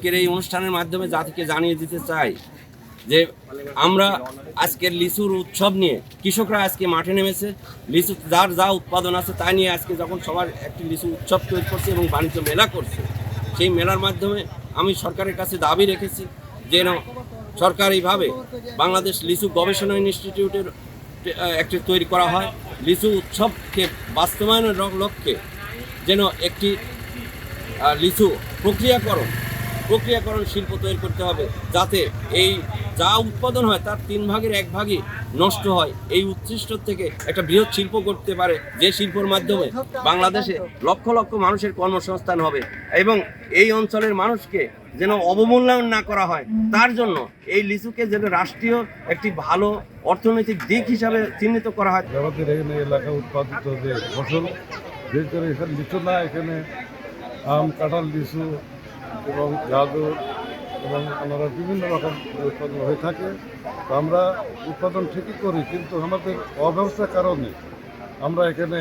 আজকের এই অনুষ্ঠানের মাধ্যমে জাতিকে জানিয়ে দিতে চাই যে আমরা আজকের লিচুর উৎসব নিয়ে কৃষকরা আজকে মাঠে নেমেছে। লিচু যার যা উৎপাদন আছে তা নিয়ে আজকে যখন সবার একটি লিচু উৎসব তৈরি করছে এবং বাণিজ্য মেলা করছে, সেই মেলার মাধ্যমে আমি সরকারের কাছে দাবি রেখেছি যেন সরকারিভাবে বাংলাদেশ লিচু গবেষণা ইনস্টিটিউটের একটি তৈরি করা হয়। লিচু উৎসবকে বাস্তবায়নের লক্ষ্যে যেন একটি লিচু প্রক্রিয়াকরণ শিল্প তৈরি করতে হবে, যাতে এই যা উৎপাদন হয় তার 3 ভাগের 1 ভাগই নষ্ট হয়। এই উৎকৃষ্ট থেকে একটা বৃহৎ শিল্প করতে পারে, যে শিল্পের মাধ্যমে বাংলাদেশে লক্ষ লক্ষ মানুষের কর্মসংস্থান হবে এবং এই অঞ্চলের মানুষকে যেন অবমূল্যায়ন না করা হয়। তার জন্য এই লিচুকে যেন রাষ্ট্রীয় একটি ভালো অর্থনৈতিক দিক হিসাবে চিহ্নিত করা হয়। আমাদের এখানে এলাকা উৎপাদিত যে ফসল, বিশেষ করে এখানে লিচু না, এখানে আম, কাঁঠাল, লিচু এবং গাজর এবং আনারস বিভিন্ন রকম উৎপাদন হয়ে থাকে। তো আমরা উৎপাদন ঠিকই করি, কিন্তু আমাদের অব্যবস্থার কারণে আমরা এখানে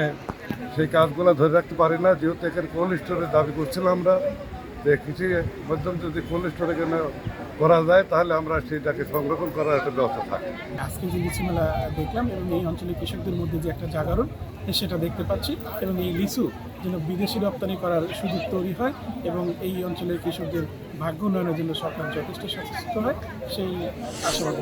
সেই কাজগুলো ধরে রাখতে পারি না। যেহেতু এখানে কোল্ড স্টোরের দাবি করছিলাম আমরা, যে কৃষি মাধ্যমে যদি কোল্ড স্টোর এখানে করা যায় তাহলে আমরা সেইটাকে সংরক্ষণ করার একটা ব্যবস্থা থাকে। আজকে যে লিচু মেলা দেখলাম এবং এই অঞ্চলের কৃষকদের মধ্যে যে একটা জাগরণ সেটা দেখতে পাচ্ছি, এবং এই লিচু যেন বিদেশি রপ্তানি করার সুযোগ তৈরি হয় এবং এই অঞ্চলের কৃষকদের ভাগ্য উন্নয়নের জন্য সরকার যথেষ্ট সচেষ্ট হয়, সেই আশাবাদ।